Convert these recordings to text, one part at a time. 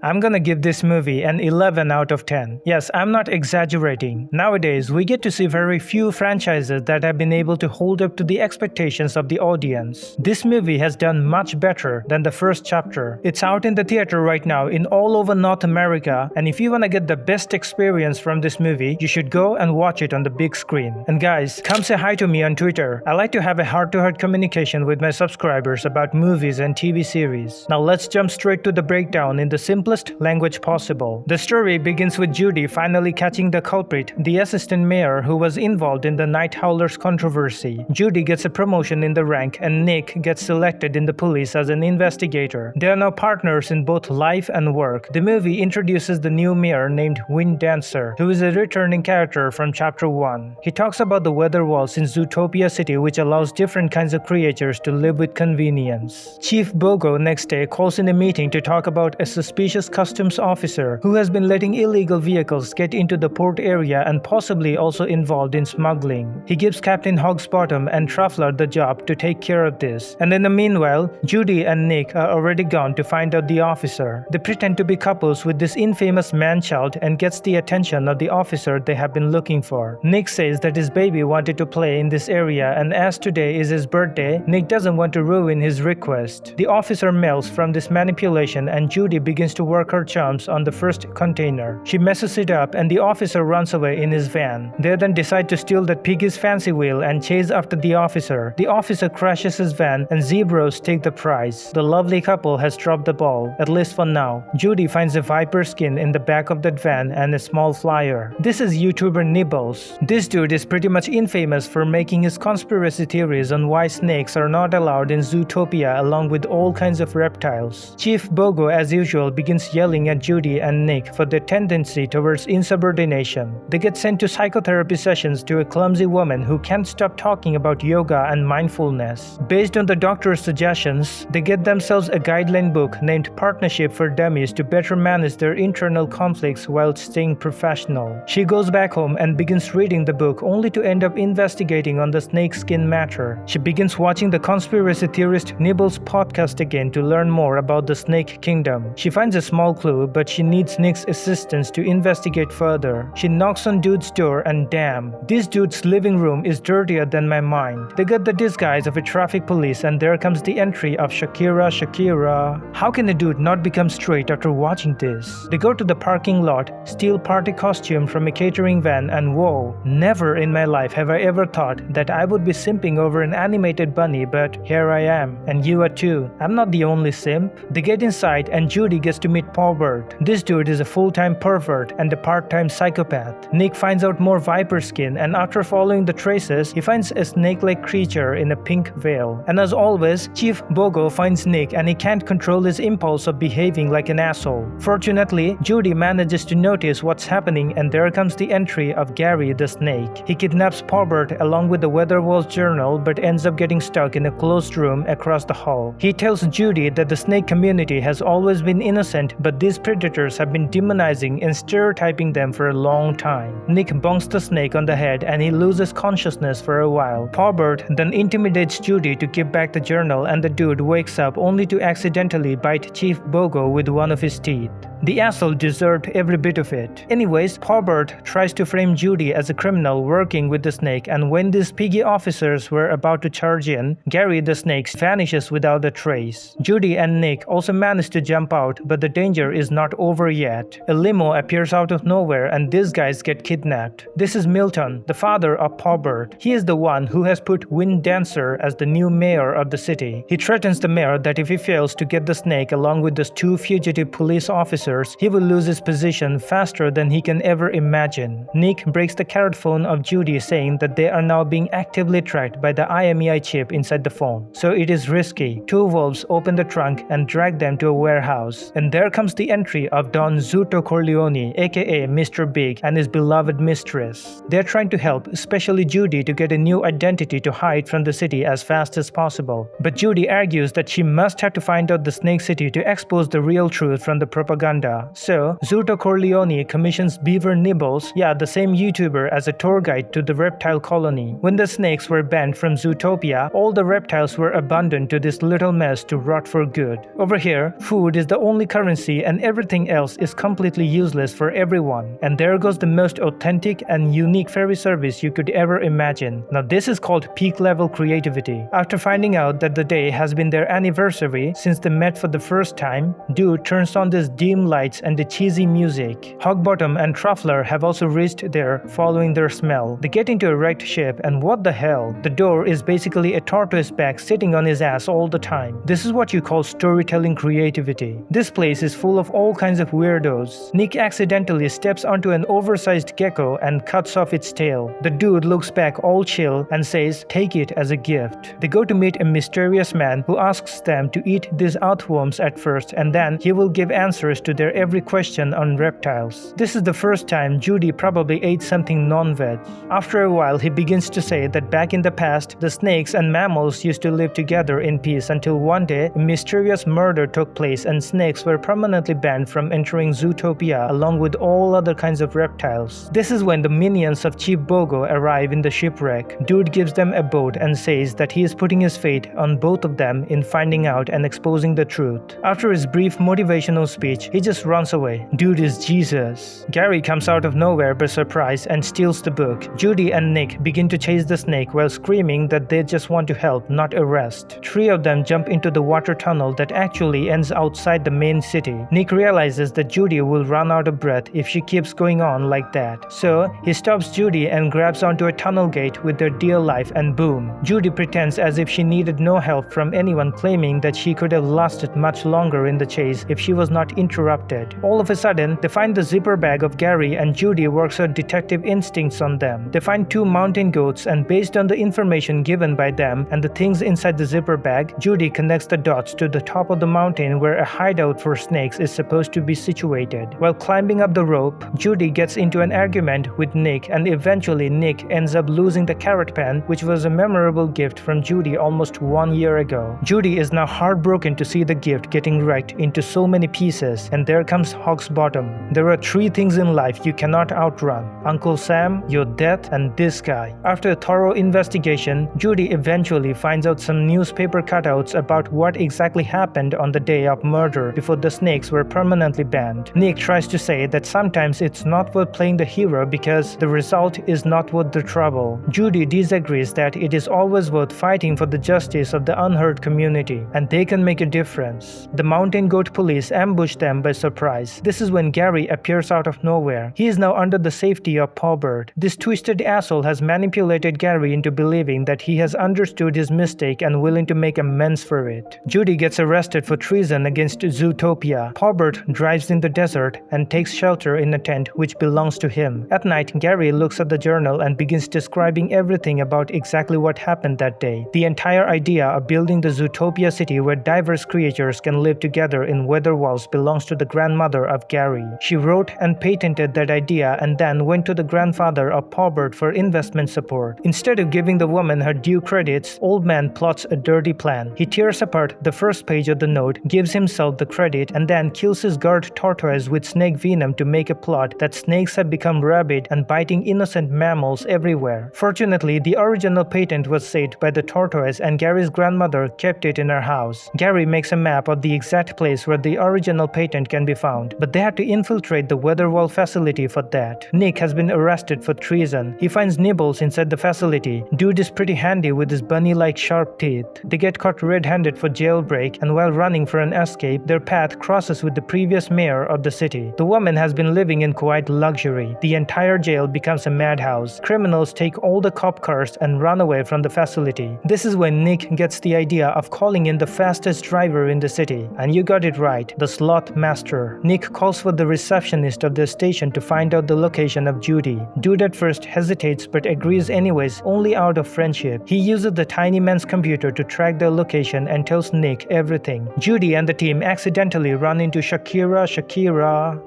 I'm gonna give this movie an 11 out of 10. Yes, I'm not exaggerating. Nowadays, we get to see very few franchises that have been able to hold up to the expectations of the audience. This movie has done much better than the first chapter. It's out in the theater right now in all over North America, and if you wanna get the best experience from this movie, you should go and watch it on the big screen. And guys, come say hi to me on Twitter. I like to have a heart-to-heart communication with my subscribers about movies and TV series. Now let's jump straight to the breakdown in the simplest language possible. The story begins with Judy finally catching the culprit, the assistant mayor who was involved in the Night Howlers controversy. Judy gets a promotion in the rank and Nick gets selected in the police as an investigator. They are now partners in both life and work. The movie introduces the new mayor named Wind Dancer, who is a returning character from chapter 1. He talks about the weather walls in Zootopia City, which allows different kinds of creatures to live with convenience. Chief Bogo next day calls in a meeting to talk about a suspicious customs officer who has been letting illegal vehicles get into the port area and possibly also involved in smuggling. He gives Captain Hogsbottom and Truffler the job to take care of this. And in the meanwhile, Judy and Nick are already gone to find out the officer. They pretend to be couples with this infamous man-child and gets the attention of the officer they have been looking for. Nick says that his baby wanted to play in this area, and as today is his birthday, Nick doesn't want to ruin his request. The officer melts from this manipulation and Judy begins to work her charms on the first container. She messes it up and the officer runs away in his van. They then decide to steal that piggy's fancy wheel and chase after the officer. The officer crashes his van and zebras take the prize. The lovely couple has dropped the ball, at least for now. Judy finds a viper skin in the back of that van and a small flyer. This is YouTuber Nibbles. This dude is pretty much infamous for making his conspiracy theories on why snakes are not allowed in Zootopia along with all kinds of reptiles. Chief Bogo as usual begins yelling at Judy and Nick for their tendency towards insubordination. They get sent to psychotherapy sessions to a clumsy woman who can't stop talking about yoga and mindfulness. Based on the doctor's suggestions, they get themselves a guideline book named Partnership for Dummies to better manage their internal conflicts while staying professional. She goes back home and begins reading the book only to end up investigating on the snakeskin matter. She begins watching the conspiracy theorist Nibbles podcast again to learn more about the Snake Kingdom. She finds a small clue, but she needs Nick's assistance to investigate further. She knocks on dude's door and damn, this dude's living room is dirtier than my mind. They get the disguise of a traffic police and there comes the entry of Shakira. How can a dude not become straight after watching this? They go to the parking lot, steal party costume from a catering van and whoa, never in my life have I ever thought that I would be simping over an animated bunny, but here I am. And you are too. I'm not the only simp. They get inside and Judy gets to meet Paubert. This dude is a full-time pervert and a part-time psychopath. Nick finds out more viper skin and after following the traces, he finds a snake-like creature in a pink veil. And as always, Chief Bogo finds Nick and he can't control his impulse of behaving like an asshole. Fortunately, Judy manages to notice what's happening and there comes the entry of Gary the snake. He kidnaps Paubert along with the Weatherwall's journal but ends up getting stuck in a closed room across the hall. He tells Judy that the snake community has always been innocent but these predators have been demonizing and stereotyping them for a long time. Nick bonks the snake on the head and he loses consciousness for a while. Paubert then intimidates Judy to give back the journal and the dude wakes up only to accidentally bite Chief Bogo with one of his teeth. The asshole deserved every bit of it. Anyways, Paubert tries to frame Judy as a criminal working with the snake and when these piggy officers were about to charge in, Gary the snake vanishes without a trace. Judy and Nick also manage to jump out but the danger is not over yet. A limo appears out of nowhere and these guys get kidnapped. This is Milton, the father of Paubert. He is the one who has put Wind Dancer as the new mayor of the city. He threatens the mayor that if he fails to get the snake along with those two fugitive police officers, he will lose his position faster than he can ever imagine. Nick breaks the carrot phone of Judy saying that they are now being actively tracked by the IMEI chip inside the phone. So it is risky. Two wolves open the trunk and drag them to a warehouse. And there comes the entry of Don Zuto Corleone, aka Mr. Big, and his beloved mistress. They're trying to help, especially Judy, to get a new identity to hide from the city as fast as possible. But Judy argues that she must have to find out the Snake City to expose the real truth from the propaganda. So, Zuto Corleone commissions Beaver Nibbles, the same YouTuber, as a tour guide to the reptile colony. When the snakes were banned from Zootopia, all the reptiles were abandoned to this little mess to rot for good. Over here, food is the only currency currency, and everything else is completely useless for everyone. And there goes the most authentic and unique ferry service you could ever imagine. Now this is called peak level creativity. After finding out that the day has been their anniversary since they met for the first time, Dude turns on these dim lights and the cheesy music. Hogbottom and Truffler have also reached there following their smell. They get into a wrecked ship, and what the hell? The door is basically a tortoise back sitting on his ass all the time. This is what you call storytelling creativity. This place is full of all kinds of weirdos. Nick accidentally steps onto an oversized gecko and cuts off its tail. The dude looks back all chill and says, "Take it as a gift." They go to meet a mysterious man who asks them to eat these earthworms at first, and then he will give answers to their every question on reptiles. This is the first time Judy probably ate something non-veg. After a while, he begins to say that back in the past, the snakes and mammals used to live together in peace until one day a mysterious murder took place and snakes were permanently banned from entering Zootopia along with all other kinds of reptiles. This is when the minions of Chief Bogo arrive in the shipwreck. Dude gives them a boat and says that he is putting his fate on both of them in finding out and exposing the truth. After his brief motivational speech, he just runs away. Dude is Jesus. Gary comes out of nowhere by surprise and steals the book. Judy and Nick begin to chase the snake while screaming that they just want to help, not arrest. Three of them jump into the water tunnel that actually ends outside the main city. Nick realizes that Judy will run out of breath if she keeps going on like that. So he stops Judy and grabs onto a tunnel gate with their dear life, and boom. Judy pretends as if she needed no help from anyone, claiming that she could have lasted much longer in the chase if she was not interrupted. All of a sudden, they find the zipper bag of Gary, and Judy works her detective instincts on them. They find two mountain goats, and based on the information given by them and the things inside the zipper bag, Judy connects the dots to the top of the mountain where a hideout for snakes is supposed to be situated. While climbing up the rope, Judy gets into an argument with Nick, and eventually Nick ends up losing the carrot pan, which was a memorable gift from Judy almost 1 year ago. Judy is now heartbroken to see the gift getting wrecked into so many pieces, and there comes Hogsbottom. There are three things in life you cannot outrun: Uncle Sam, your death, and this guy. After a thorough investigation, Judy eventually finds out some newspaper cutouts about what exactly happened on the day of murder before the snakes were permanently banned. Nick tries to say that sometimes it's not worth playing the hero because the result is not worth the trouble. Judy disagrees that it is always worth fighting for the justice of the unheard community, and they can make a difference. The mountain goat police ambush them by surprise. This is when Gary appears out of nowhere. He is now under the safety of Paubert. This twisted asshole has manipulated Gary into believing that he has understood his mistake and willing to make amends for it. Judy gets arrested for treason against Zootopia. Paubert drives in the desert and takes shelter in a tent which belongs to him. At night, Gary looks at the journal and begins describing everything about exactly what happened that day. The entire idea of building the Zootopia city where diverse creatures can live together in weather walls belongs to the grandmother of Gary. She wrote and patented that idea and then went to the grandfather of Paubert for investment support. Instead of giving the woman her due credits, Old Man plots a dirty plan. He tears apart the first page of the note, gives himself the credit, and then kills his guard tortoise with snake venom to make a plot that snakes have become rabid and biting innocent mammals everywhere. Fortunately, the original patent was saved by the tortoise, and Gary's grandmother kept it in her house. Gary makes a map of the exact place where the original patent can be found, but they have to infiltrate the weather wall facility for that. Nick has been arrested for treason. He finds nibbles inside the facility. Dude is pretty handy with his bunny-like sharp teeth. They get caught red-handed for jailbreak, and while running for an escape, their path crosses with the previous mayor of the city. The woman has been living in quiet luxury. The entire jail becomes a madhouse. Criminals take all the cop cars and run away from the facility. This is when Nick gets the idea of calling in the fastest driver in the city. And you got it right, the sloth master. Nick calls for the receptionist of the station to find out the location of Judy. Dude at first hesitates but agrees anyways, only out of friendship. He uses the tiny man's computer to track their location and tells Nick everything. Judy and the team accidentally run into Shakira.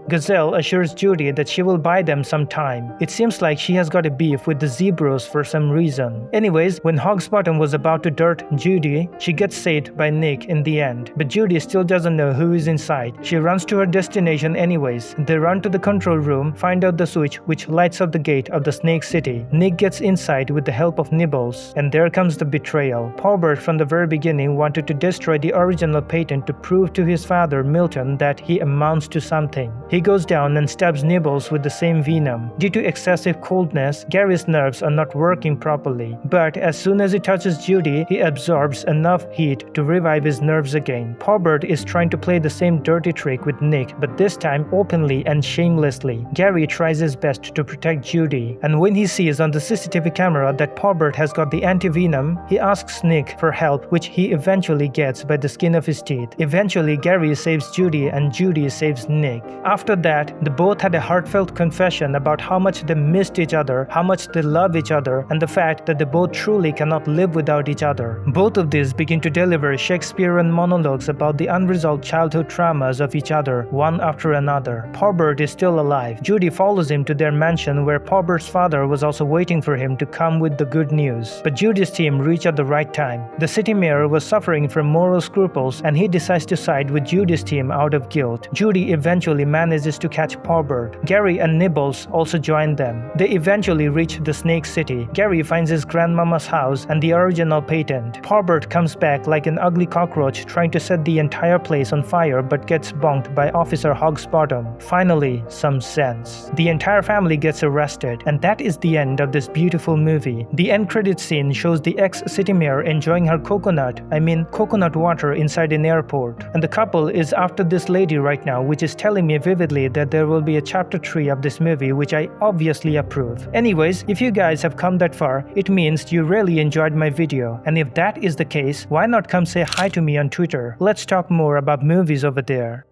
Gazelle assures Judy that she will buy them some time. It seems like she has got a beef with the zebras for some reason. Anyways, when Hogsbottom was about to dirt Judy, she gets saved by Nick in the end. But Judy still doesn't know who is inside. She runs to her destination anyways. They run to the control room, find out the switch which lights up the gate of the Snake City. Nick gets inside with the help of Nibbles, and there comes the betrayal. Paubert from the very beginning wanted to destroy the original patent to prove to his father brother Milton that he amounts to something. He goes down and stabs Nibbles with the same venom. Due to excessive coldness, Gary's nerves are not working properly, but as soon as he touches Judy, he absorbs enough heat to revive his nerves again. Porbert is trying to play the same dirty trick with Nick, but this time openly and shamelessly. Gary tries his best to protect Judy, and when he sees on the CCTV camera that Porbert has got the anti-venom, he asks Nick for help, which he eventually gets by the skin of his teeth. Eventually, Gary saves Judy and Judy saves Nick. After that, they both had a heartfelt confession about how much they missed each other, how much they love each other, and the fact that they both truly cannot live without each other. Both of these begin to deliver Shakespearean monologues about the unresolved childhood traumas of each other, one after another. Porbert is still alive. Judy follows him to their mansion where Porbert's father was also waiting for him to come with the good news. But Judy's team reach at the right time. The city mayor was suffering from moral scruples and he decides to side with Judy's team out of guilt. Judy eventually manages to catch Porbert. Gary and Nibbles also join them. They eventually reach the Snake City. Gary finds his grandmama's house and the original patent. Porbert comes back like an ugly cockroach trying to set the entire place on fire but gets bonked by Officer Hogsbottom. Finally, some sense. The entire family gets arrested, and that is the end of this beautiful movie. The end credit scene shows the ex-city mayor enjoying her coconut water inside an airport. And the couple is after this lady right now, which is telling me vividly that there will be a chapter 3 of this movie, which I obviously approve. Anyways, if you guys have come that far, it means you really enjoyed my video. And if that is the case, why not come say hi to me on Twitter? Let's talk more about movies over there.